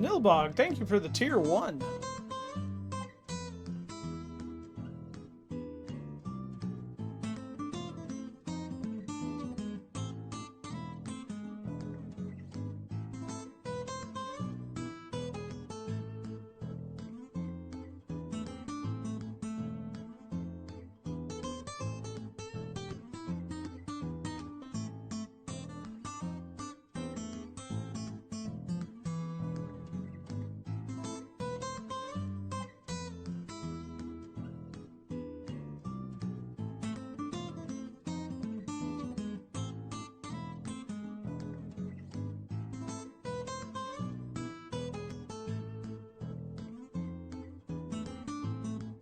Nilbog, thank you for the tier 1.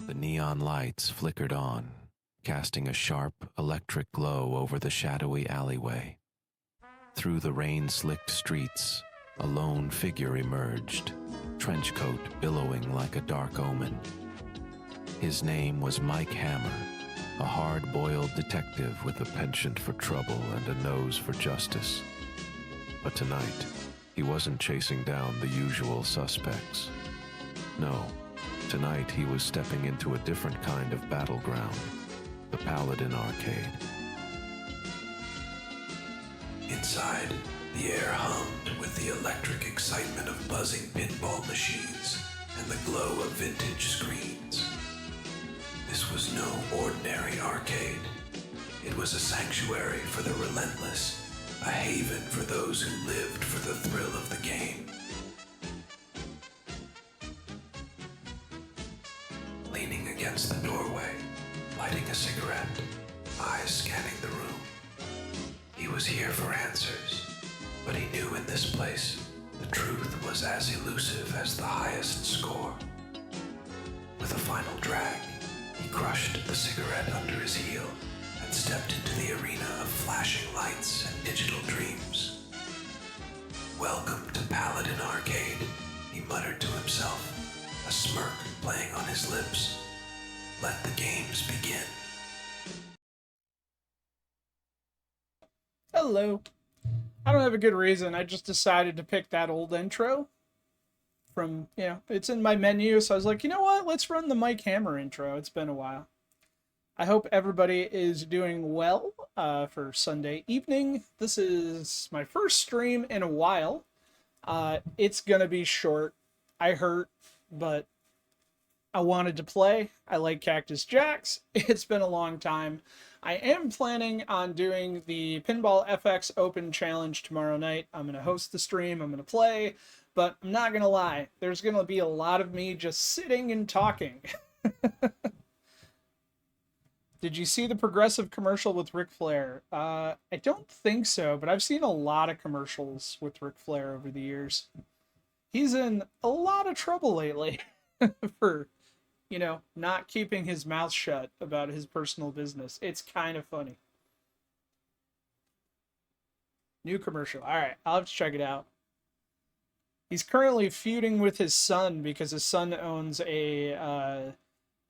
The neon lights flickered on, casting a sharp, electric glow over the shadowy alleyway. Through the rain-slicked streets, a lone figure emerged, trenchcoat billowing like a dark omen. His name was Mike Hammer, a hard-boiled detective with a penchant for trouble and a nose for justice. But tonight, he wasn't chasing down the usual suspects. No. Tonight, he was stepping into a different kind of battleground, the Paladin Arcade. Inside, the air hummed with the electric excitement of buzzing pinball machines and the glow of vintage screens. This was no ordinary arcade. It was a sanctuary for the relentless, a haven for those who lived for the thrill of the game. Leaning against the doorway, lighting a cigarette, eyes scanning the room. He was here for answers, but he knew in this place the truth was as elusive as the highest score. With a final drag, he crushed the cigarette under his heel and stepped into the arena of flashing lights and digital dreams. Welcome to Paladin Arcade, he muttered to himself, a smirk playing on his lips. Let the games begin. Hello. I don't have a good reason. I just decided to pick that old intro from, it's in my menu. So I was like, you know what? Let's run the Mike Hammer intro. It's been a while. I hope everybody is doing well for Sunday evening. This is my first stream in a while. It's going to be short. I hurt, but I wanted to play. I like Cactus Jacks. It's been a long time. I am planning on doing the Pinball FX Open Challenge tomorrow night. I'm going to host the stream. I'm going to play. But I'm not going to lie. There's going to be a lot of me just sitting and talking. Did you see the Progressive commercial with Ric Flair? I don't think so, but I've seen a lot of commercials with Ric Flair over the years. He's in a lot of trouble lately for, not keeping his mouth shut about his personal business. It's kind of funny. New commercial. All right, I'll have to check it out. He's currently feuding with his son because his son owns a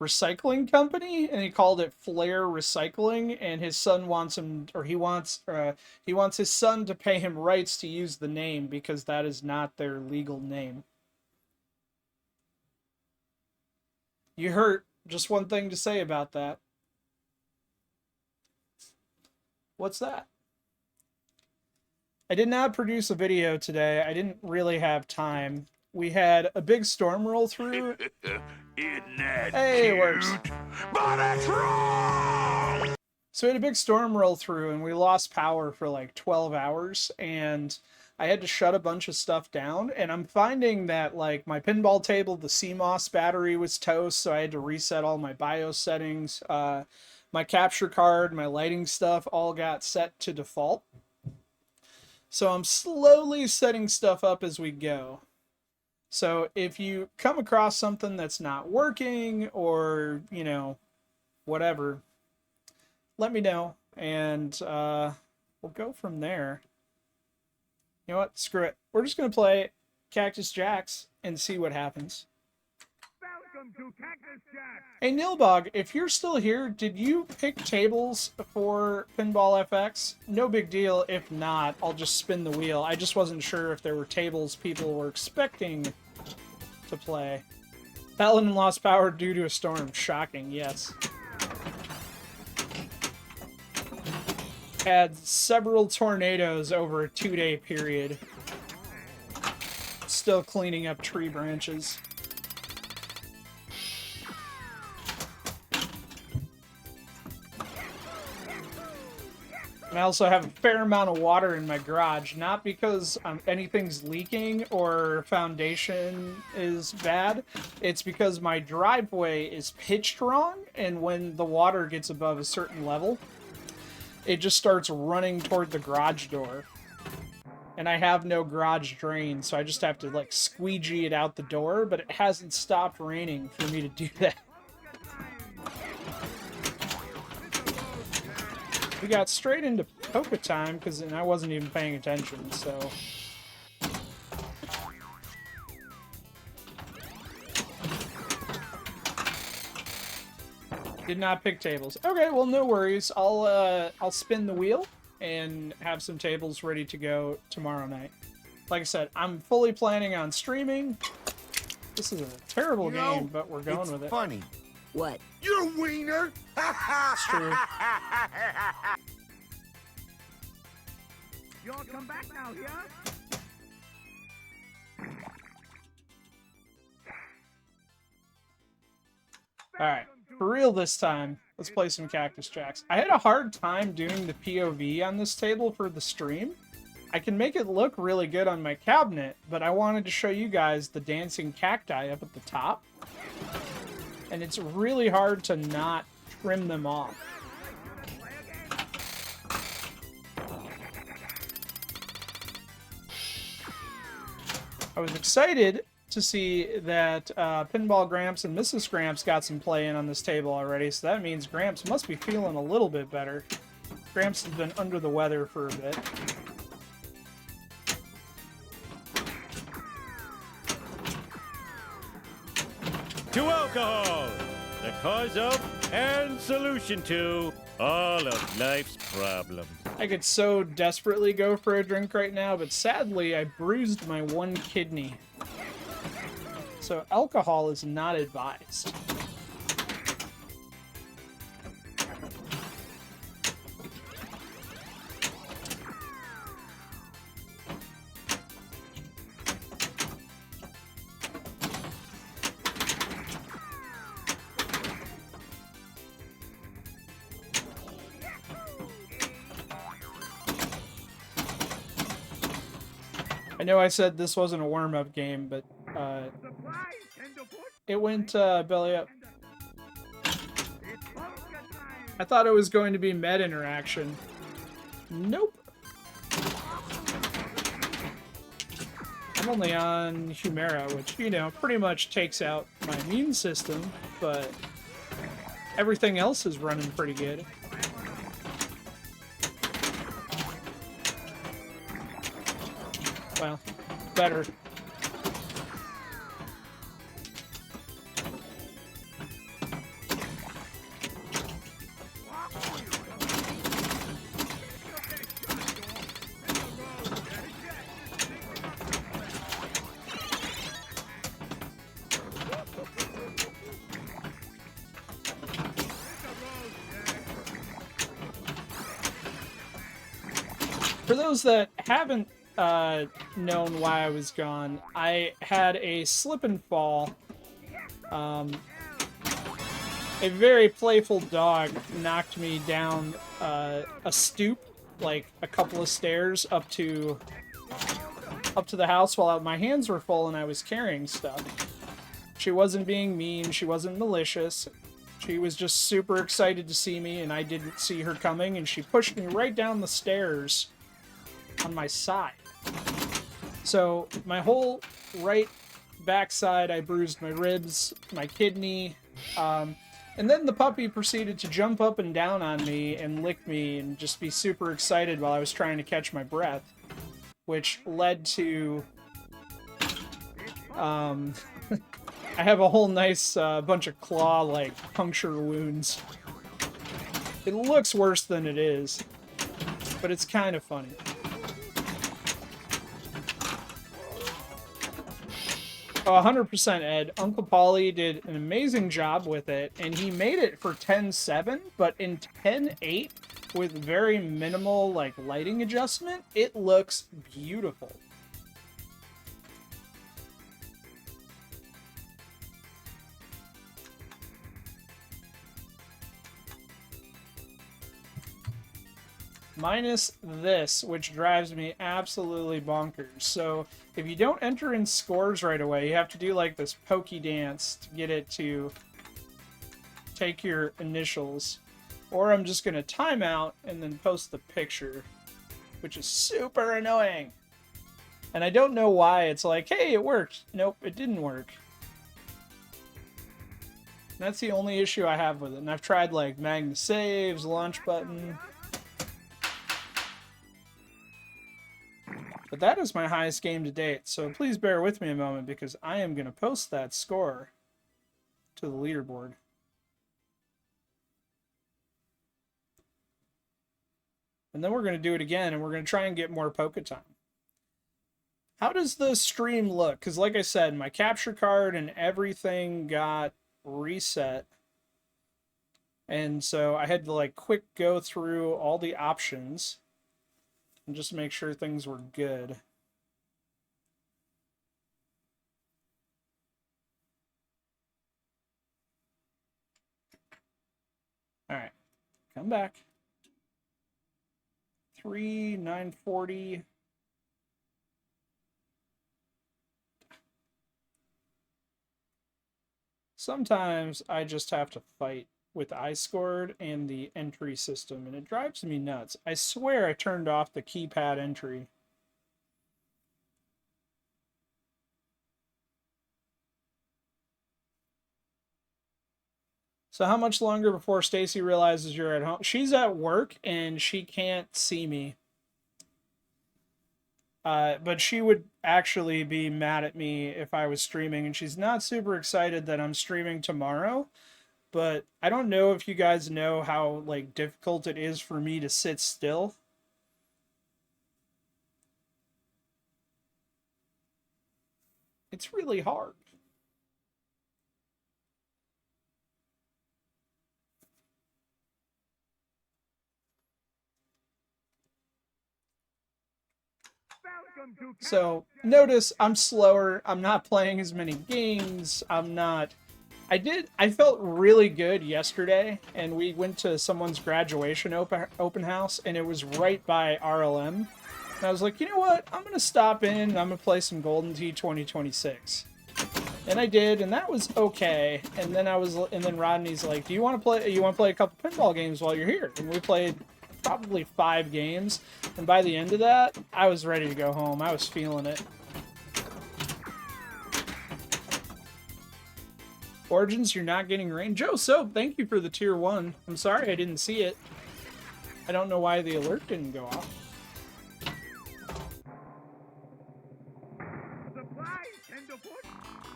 recycling company, and he called it Flair Recycling, and his son wants him, or he wants his son to pay him rights to use the name because that is not their legal name. You hurt. Just one thing to say about that. What's that? I did not produce a video today. I didn't really have time. We had a big storm roll through. Isn't that hey, cute? It works. But it's wrong! So we had a big storm roll through, and we lost power for like 12 hours, and I had to shut a bunch of stuff down, and I'm finding that like my pinball table, the CMOS battery was toast, so I had to reset all my BIOS settings. My capture card, my lighting stuff all got set to default. So I'm slowly setting stuff up as we go. So if you come across something that's not working or, whatever, let me know, and we'll go from there. You know what? Screw it. We're just going to play Cactus Jacks and see what happens. Welcome to Cactus Jack. Hey, Nilbog, if you're still here, did you pick tables for Pinball FX? No big deal. If not, I'll just spin the wheel. I just wasn't sure if there were tables people were expecting to play. Paladin lost power due to a storm. Shocking, yes. Had several tornadoes over a 2-day period. Still cleaning up tree branches. And I also have a fair amount of water in my garage, not because anything's leaking or foundation is bad. It's because my driveway is pitched wrong, and when the water gets above a certain level, it just starts running toward the garage door. And I have no garage drain, so I just have to, like, squeegee it out the door, but it hasn't stopped raining for me to do that. We got straight into polka time, because I wasn't even paying attention, so... Did not pick tables. Okay, well, no worries. I'll spin the wheel and have some tables ready to go tomorrow night. Like I said, I'm fully planning on streaming. This is a terrible game, but we're going with it. Funny. What? Your wiener. It's true. Y'all come back now, yeah? Alright, for real this time, let's play some Cactus Jacks. I had a hard time doing the POV on this table for the stream. I can make it look really good on my cabinet, but I wanted to show you guys the dancing cacti up at the top. And it's really hard to not trim them off. I was excited to see that Pinball Gramps and Mrs. Gramps got some play in on this table already, so that means Gramps must be feeling a little bit better. Gramps has been under the weather for a bit. To alcohol, the cause of and solution to all of life's problems. I could so desperately go for a drink right now, but sadly I bruised my one kidney. So alcohol is not advised. I know I said this wasn't a warm-up game, but it went belly up. I thought it was going to be med interaction. Nope. I'm only on Humera, which, you know, pretty much takes out my immune system, but everything else is running pretty good. Well, better. For those that haven't known why I was gone, I had a slip and fall. A very playful dog knocked me down a stoop, like a couple of stairs up to the house while my hands were full and I was carrying stuff. She wasn't being mean, she wasn't malicious. She was just super excited to see me and I didn't see her coming, and she pushed me right down the stairs on my side. So my whole right backside, I bruised my ribs, my kidney, and then the puppy proceeded to jump up and down on me and lick me and just be super excited while I was trying to catch my breath, which led to I have a whole nice bunch of claw, like, puncture wounds. It looks worse than it is, but it's kind of funny. Oh, 100% Ed. Uncle Paulie did an amazing job with it, and he made it for 10.7, but in 10.8, with very minimal, like, lighting adjustment, it looks beautiful. Minus this, which drives me absolutely bonkers. So if you don't enter in scores right away, you have to do like this pokey dance to get it to take your initials. Or I'm just going to time out and then post the picture, which is super annoying. And I don't know why it's like, hey, it worked. Nope, it didn't work. That's the only issue I have with it. And I've tried like Magna Saves, launch button. But that is my highest game to date, so please bear with me a moment because I am going to post that score to the leaderboard. And then we're going to do it again, and we're going to try and get more Poké time. How does the stream look? Because like I said, my capture card and everything got reset. And so I had to like quick go through all the options and just make sure things were good. All right, come back. 3,940. Sometimes I just have to fight with iScored and the entry system, and it drives me nuts. I swear I turned off the keypad entry. So how much longer before Stacy realizes you're at home? She's at work and she can't see me. But she would actually be mad at me if I was streaming, and she's not super excited that I'm streaming tomorrow. But I don't know if you guys know how like difficult it is for me to sit still. It's really hard. So notice I'm slower. I'm not playing as many games. I felt really good yesterday, and we went to someone's graduation open house, and it was right by RLM. And I was like, you know what? I'm gonna stop in and I'm gonna play some Golden Tee 2026. And I did, and that was okay. And then Rodney's like, do you want to play? You want to play a couple pinball games while you're here? And we played probably 5 games. And by the end of that, I was ready to go home. I was feeling it. Origins, you're not getting rain. Joe Soap, thank you for the tier 1. I'm sorry I didn't see it. I don't know why the alert didn't go off.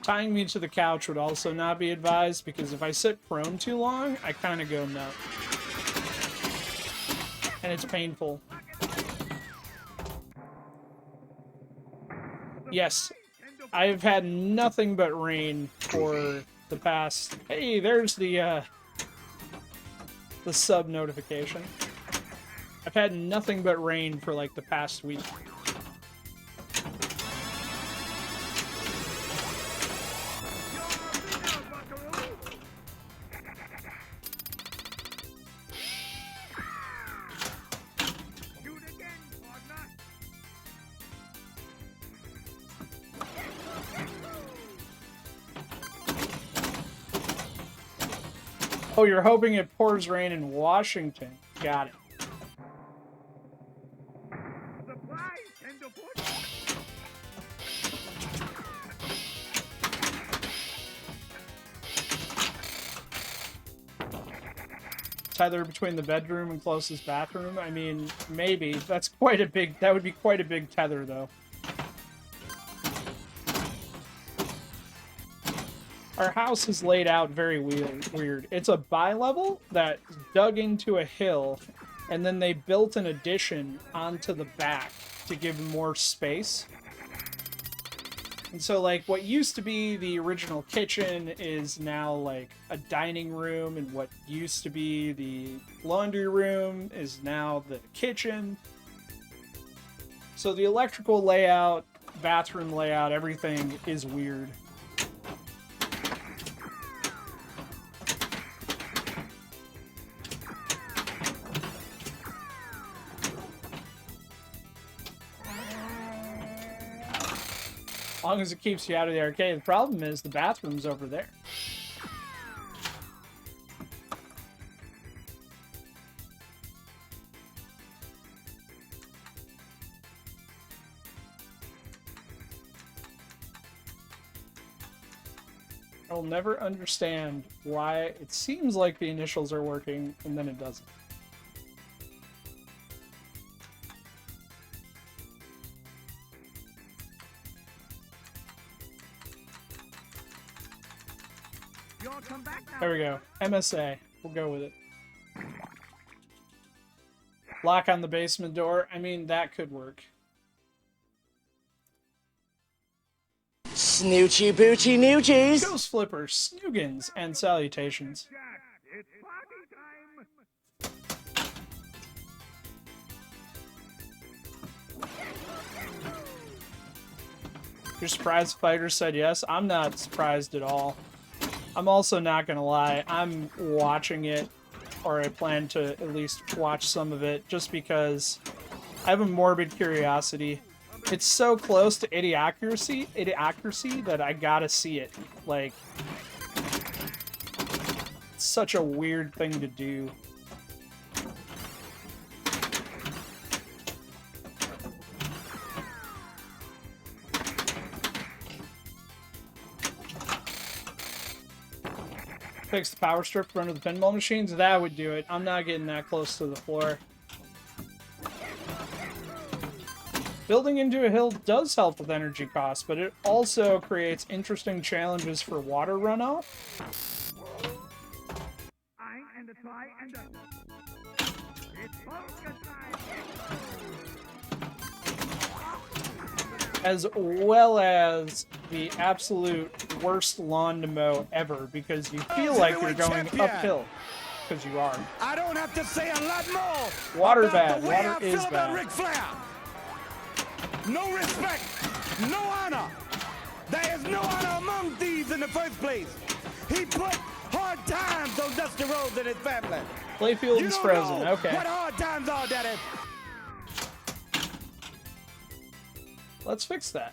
Tying me to the couch would also not be advised, because if I sit prone too long, I kind of go nuts. And it's painful. Yes, I've had nothing but rain for the past... Hey, there's the sub notification. I've had nothing but rain for like the past week. Oh, you're hoping it pours rain in Washington. Got it. Tether between the bedroom and closest bathroom? I mean, maybe. That's quite a big... That would be quite a big tether, though. Our house is laid out very weird. It's a bi-level that dug into a hill, and then they built an addition onto the back to give more space. And so, like, what used to be the original kitchen is now, like, a dining room, and what used to be the laundry room is now the kitchen. So the electrical layout, bathroom layout, everything is weird. As long as it keeps you out of the arcade. The problem is the bathroom's over there. I'll never understand why it seems like the initials are working and then it doesn't. Come back now. There we go. MSA. We'll go with it. Lock on the basement door. I mean, that could work. Snoochie boochie noochies. Ghost flippers, snoogans, and salutations. Jack, it's party time. You're surprised Fighter said yes? I'm not surprised at all. I'm also not gonna lie, I'm watching it, or I plan to at least watch some of it, just because I have a morbid curiosity. It's so close to idiocracy that I gotta see it. Like, it's such a weird thing to do. Fix the power strip for under the pinball machines, that would do it. I'm not getting that close to the floor. Building into a hill does help with energy costs, but it also creates interesting challenges for water runoff. I and the try and the... It's polka time. As well as the absolute worst lawn to mow ever, because you feel like you're going uphill, because you are. I don't have to say a lot more. Water about bad. the way Water I is feel about bad. Ric Flair. No respect, no honor. There is no honor among thieves in the first place. He put hard times on Dusty Rhodes and his family. Playfield You is don't frozen. know Okay. what hard times are, Daddy. Let's fix that.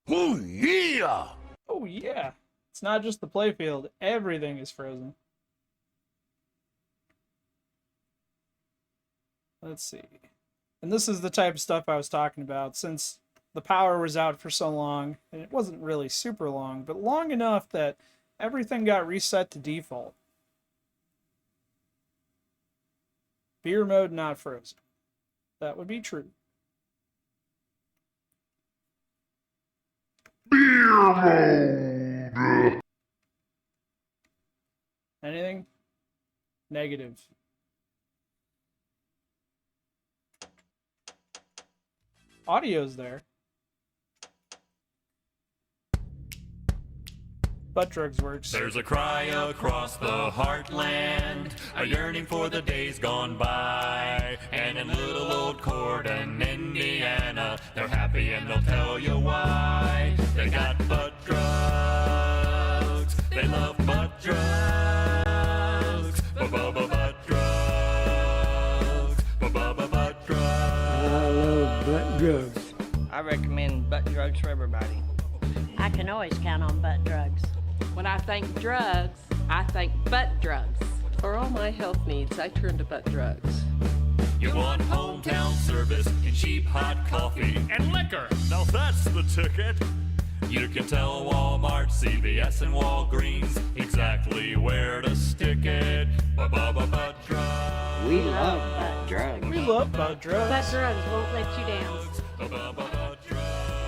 Oh yeah! Oh yeah. It's not just the playfield. Everything is frozen. Let's see. And this is the type of stuff I was talking about, since the power was out for so long, and it wasn't really super long, but long enough that everything got reset to default. Beer mode not frozen. That would be true. Anything? Negative. Audio's there. Butt drugs works. There's a cry across the heartland, a yearning for the days gone by. And in little old Corden, Indiana, they're happy and they'll tell you why. They got butt drugs, they love butt drugs, butt drugs, butt drugs. I love butt drugs. I recommend butt drugs for everybody. I can always count on butt drugs. When I think drugs, I think butt drugs. For all my health needs, I turn to butt drugs. You want hometown service and cheap hot coffee And liquor. Now that's the ticket. You can tell Walmart, CVS, and Walgreens exactly where to stick it. Butt drugs. We love butt drugs. We love butt drugs. Butt drugs won't let you down.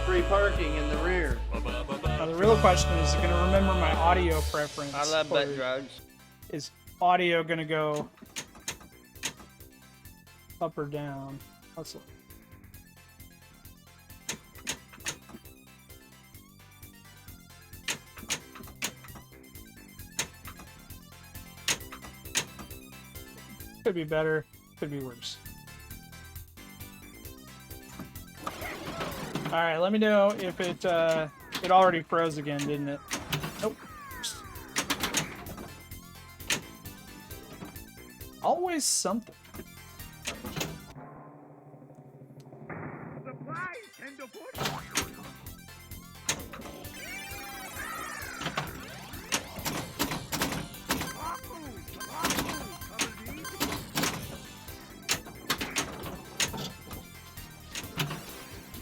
Free parking in the rear. Now the real question is it going to remember my audio preference? I love butt or drugs. Is audio going to go up or down? Let's look. Could be better, could be worse. Alright, let me know if it already froze again, didn't it? Nope. Always something.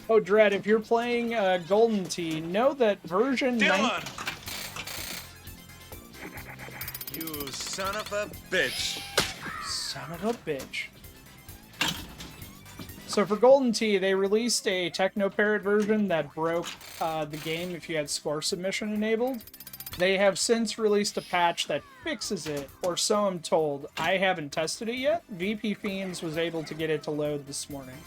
Oh, Dread, if you're playing Golden Tee, know that version... Dylan! You son of a bitch. Son of a bitch. So for Golden Tee, they released a Technoparrot version that broke the game if you had score submission enabled. They have since released a patch that fixes it, or so I'm told. I haven't tested it yet. VP Fiends was able to get it to load this morning.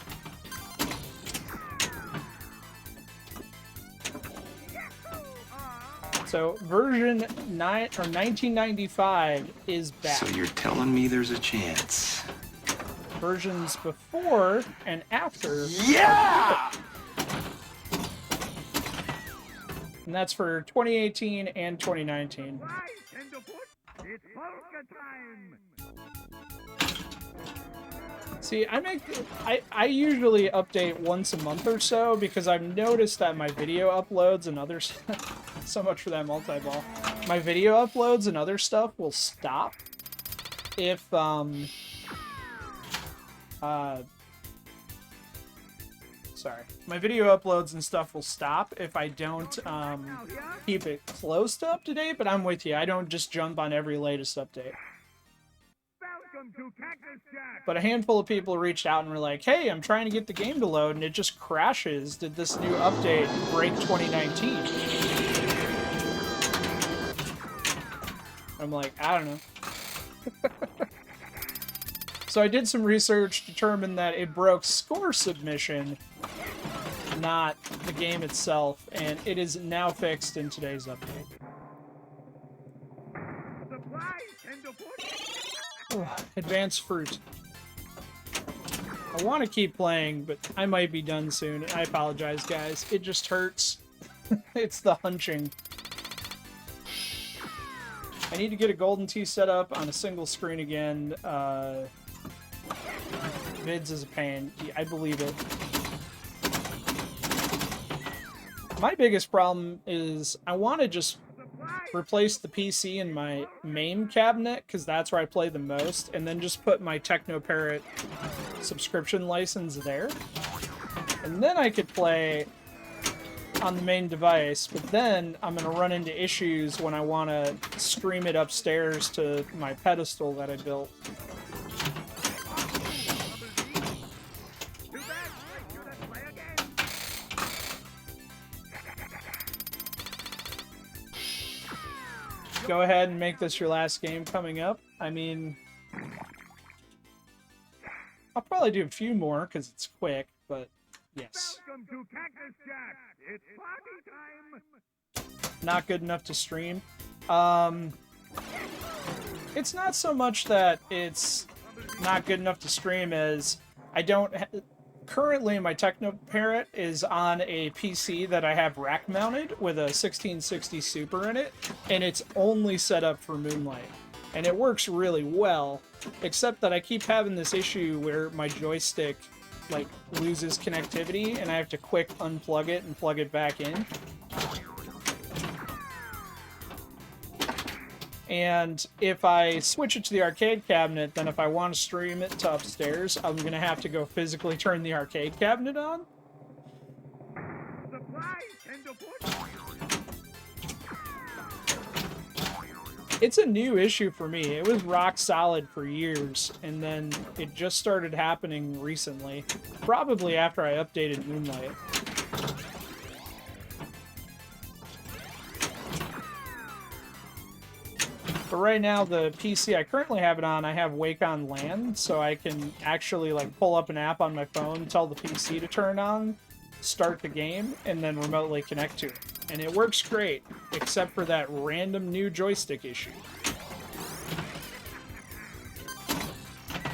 So version 1995 is back. So you're telling me there's a chance? Versions before and after. Yeah! And that's for 2018 and 2019. It's polka time. See, I usually update once a month or so because I've noticed that my video uploads and others so much for that multi-ball. My video uploads and other stuff will stop if sorry. My video uploads and stuff will stop if I don't keep it close to up to date, but I'm with you. I don't just jump on every latest update. Welcome to Cactus Jack. But a handful of people reached out and were like, hey, I'm trying to get the game to load and it just crashes. Did this new update break 2019? I'm like, I don't know. So I did some research, determined that it broke score submission, not the game itself, and it is now fixed in today's update. Advanced fruit. I want to keep playing, but I might be done soon. I apologize, guys. It just hurts. It's the hunching. I need to get a Golden Tee set up on a single screen again. Vids is a pain. I believe it. My biggest problem is I want to just replace the PC in my main cabinet, because that's where I play the most, and then just put my Technoparrot subscription license there. And then I could play on the main device, but then I'm going to run into issues when I want to stream it upstairs to my pedestal that I built. Go ahead and make this your last game coming up. I mean, I'll probably do a few more because it's quick, but yes. Welcome to Cactus Jack. It's party time. Not good enough to stream. It's not so much that it's not good enough to stream as I don't... Currently, my Technoparrot is on a PC that I have rack mounted with a 1660 Super in it, and it's only set up for Moonlight. And it works really well, except that I keep having this issue where my joystick like loses connectivity and I have to quick unplug it and plug it back in. And if I switch it to the arcade cabinet, then if I want to stream it to upstairs, I'm going to have to go physically turn the arcade cabinet on. It's a new issue for me. It was rock solid for years, and then it just started happening recently. Probably after I updated Moonlight. But right now, the PC I currently have it on, I have Wake on LAN, so I can actually like pull up an app on my phone, tell the PC to turn on, start the game, and then remotely connect to it. And it works great, except for that random new joystick issue.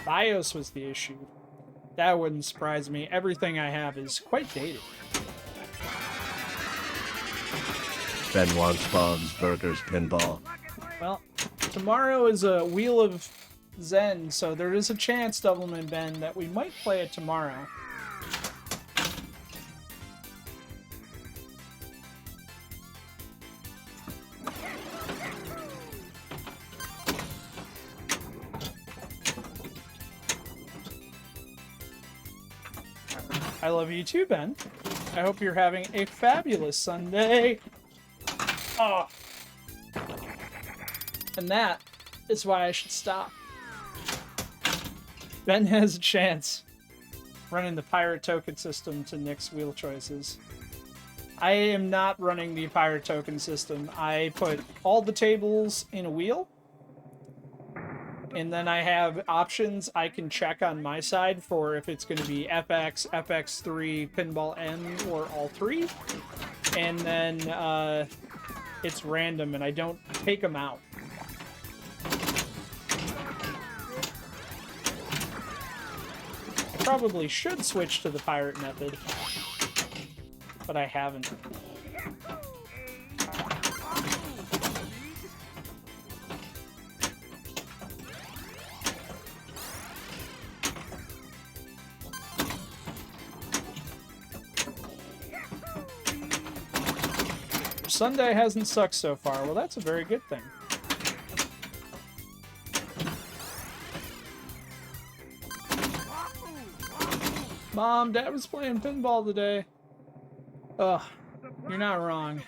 BIOS was the issue. That wouldn't surprise me. Everything I have is quite dated. Ben wants Bob's Burgers Pinball. Well, tomorrow is a Wheel of Zen, so there is a chance, Doubleman Ben, that we might play it tomorrow. I love you too, Ben. I hope you're having a fabulous Sunday. Oh. And that is why I should stop. Ben has a chance running the pirate token system to Nick's wheel choices. I am not running the pirate token system. I put all the tables in a wheel, and then I have options I can check on my side for if it's going to be FX, FX3, Pinball M, or all three. And then it's random, and I don't take them out. I probably should switch to the pirate method, but I haven't. Sunday hasn't sucked so far. Well, that's a very good thing. Mom, Dad was playing pinball today. Ugh, you're not wrong.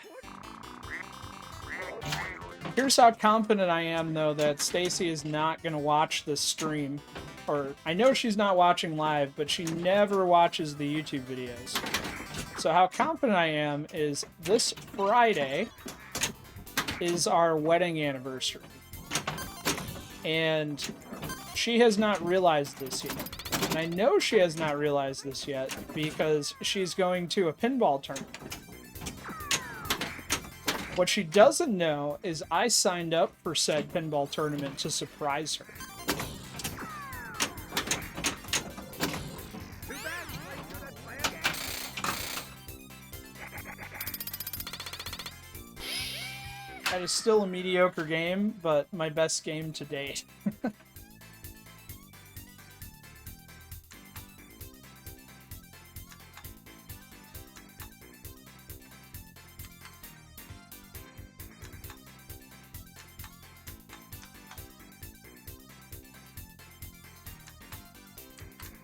Here's how confident I am, though, that Stacy is not going to watch this stream. Or, I know she's not watching live, but she never watches the YouTube videos. So how confident I am is this Friday is our wedding anniversary. And she has not realized this yet. And I know she has not realized this yet because she's going to a pinball tournament. What she doesn't know is I signed up for said pinball tournament to surprise her. That is still a mediocre game, but my best game to date.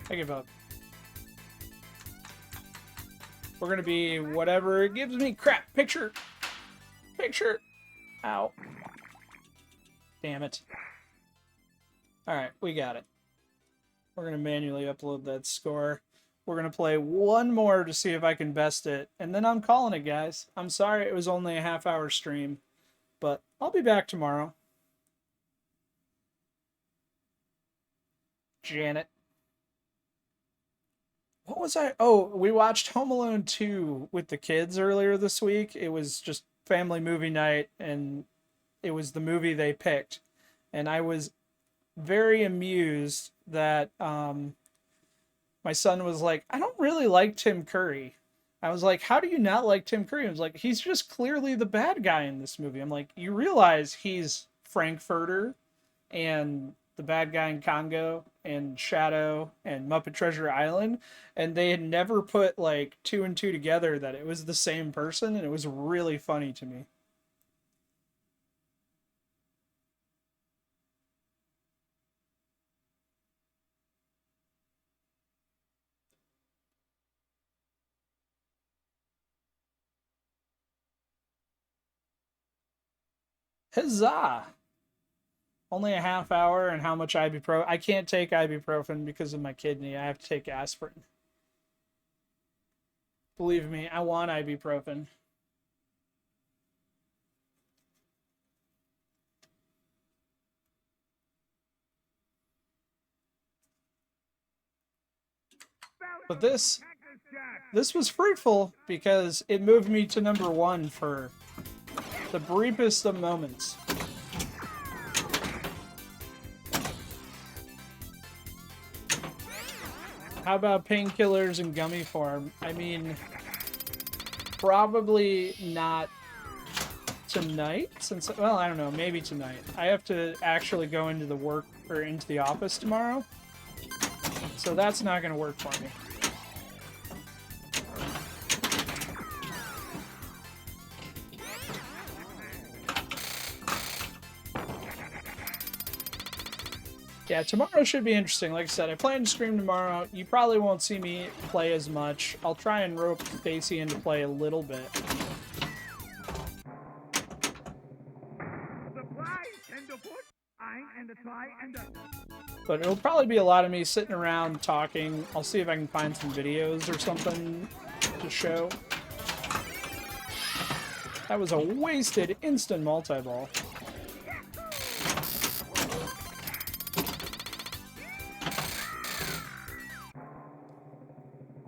I give up. We're gonna be whatever it gives me. Crap! Picture! Picture! Ow. Damn it. Alright, we got it. We're going to manually upload that score. We're going to play one more to see if I can best it. And then I'm calling it, guys. I'm sorry it was only a half-hour stream. But I'll be back tomorrow. Janet. What was I... Oh, we watched Home Alone 2 with the kids earlier this week. It was just family movie night, and it was the movie they picked. And I was very amused that my son was like, I don't really like Tim Curry. I was like, how do you not like Tim Curry? He was like, he's just clearly the bad guy in this movie. I'm like, you realize he's Frankfurter and the bad guy in Congo and Shadow and Muppet Treasure Island, and they had never put like 2 and 2 together that it was the same person, and it was really funny to me. Huzzah! Only a half hour, and how much ibuprofen? I can't take ibuprofen because of my kidney. I have to take aspirin. Believe me, I want ibuprofen. But this was fruitful because it moved me to number 1 for the briefest of moments. How about painkillers in gummy form? I mean, probably not tonight, since, well, I don't know, maybe tonight. I have to actually go into the work, or into the office tomorrow, so that's not going to work for me. Yeah, tomorrow should be interesting. Like I said, I plan to stream tomorrow. You probably won't see me play as much. I'll try and rope Stacy into play a little bit. But it'll probably be a lot of me sitting around talking. I'll see if I can find some videos or something to show. That was a wasted instant multi-ball.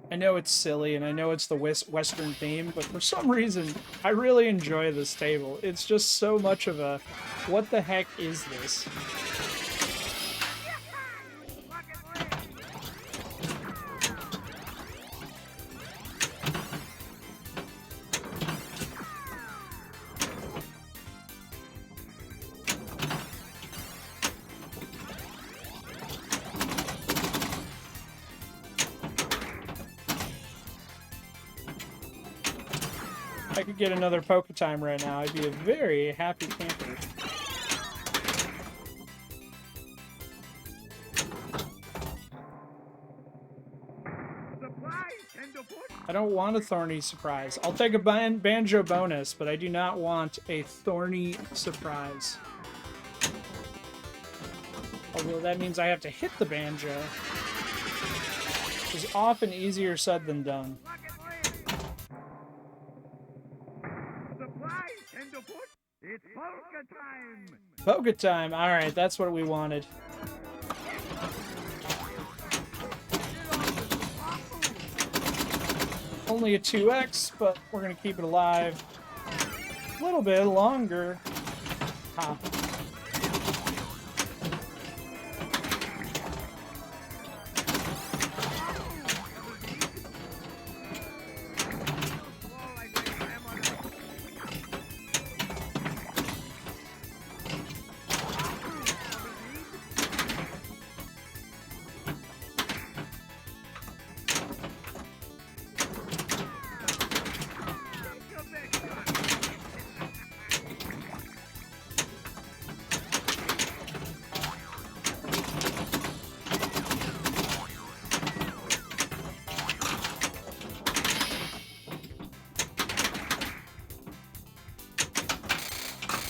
I know it's silly, and I know it's the Western theme, but for some reason, I really enjoy this table. It's just so much of a, what the heck is this? If I could get another Poke Time right now, I'd be a very happy camper. I don't want a thorny surprise. I'll take a banjo bonus, but I do not want a thorny surprise. Although that means I have to hit the banjo, which is often easier said than done. It's polka time! Polka time! Alright, that's what we wanted. Only a 2x, but we're gonna keep it alive a little bit longer. Ha.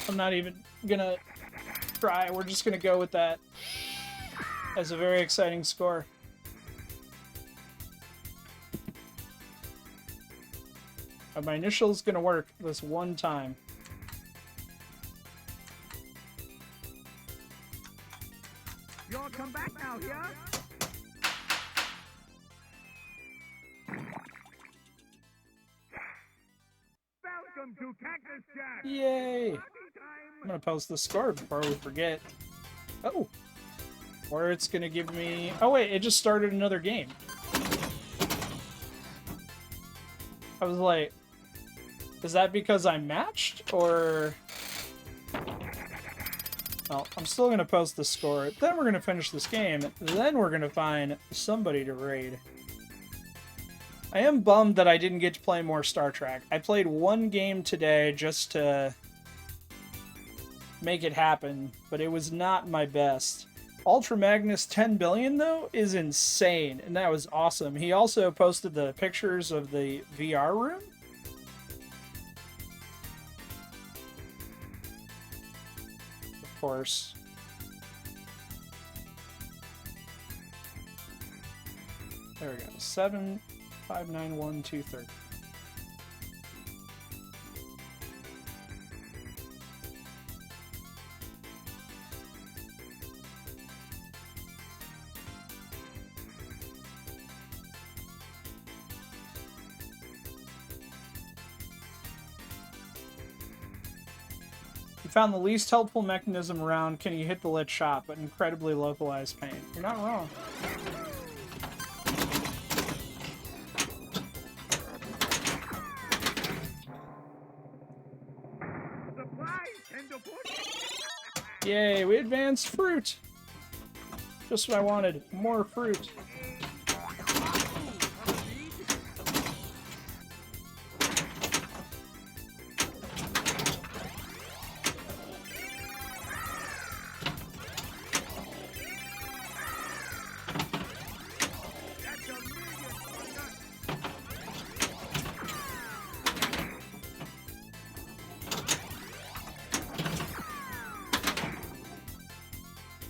I'm not even gonna try. We're just gonna go with that as a very exciting score. My initial's gonna work this one time. Y'all come back now, yeah? Welcome to Cactus Jack! Yay! I'm gonna post the score before we forget. Oh! Or it's gonna give me... Oh wait, it just started another game. I was like... Is that because I'm matched? Or... Well, I'm still gonna post the score. Then we're gonna finish this game. Then we're gonna find somebody to raid. I am bummed that I didn't get to play more Star Trek. I played one game today just to make it happen, but it was not my best. Ultra Magnus 10 billion, though, is insane, and that was awesome. He also posted the pictures of the VR room. Of course. There we go. 7591230. You found the least helpful mechanism around can you hit the lit shot, but incredibly localized pain. You're not wrong. Yay, we advanced fruit! Just what I wanted. More fruit.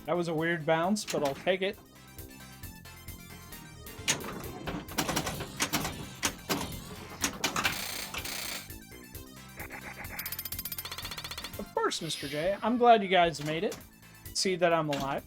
That was a weird bounce, but I'll take it. Of course, Mr. J. I'm glad you guys made it. See that I'm alive.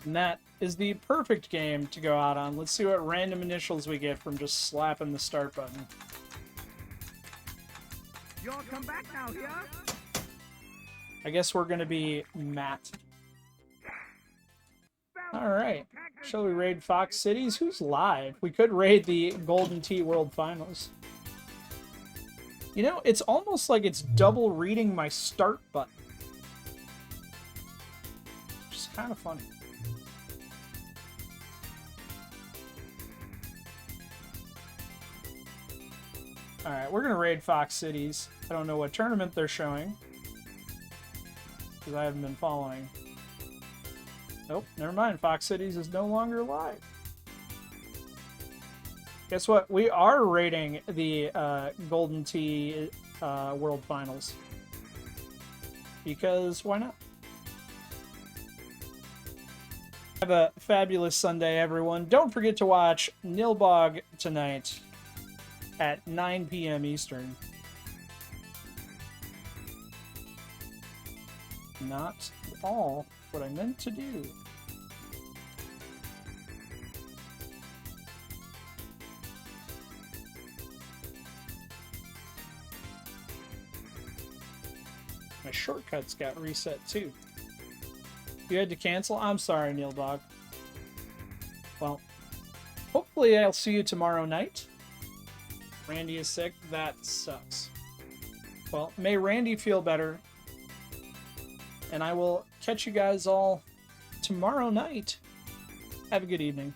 And that is the perfect game to go out on. Let's see what random initials we get from just slapping the start button. You all come back now, yeah? I guess we're gonna be Matt. Alright. Shall we raid Fox Cities? Who's live? We could raid the Golden Tee World Finals. You know, it's almost like it's double reading my start button. Which is kind of funny. Alright, we're gonna raid Fox Cities. I don't know what tournament they're showing, because I haven't been following. Nope, never mind. Fox Cities is no longer live. Guess what? We are raiding the Golden Tee World Finals. Because why not? Have a fabulous Sunday, everyone. Don't forget to watch Nilbog tonight at 9 p.m. Eastern. Not at all what I meant to do. My shortcuts got reset too. You had to cancel? I'm sorry, Nilbog. Well, hopefully I'll see you tomorrow night. Randy is sick. That sucks. Well, may Randy feel better. And I will catch you guys all tomorrow night. Have a good evening.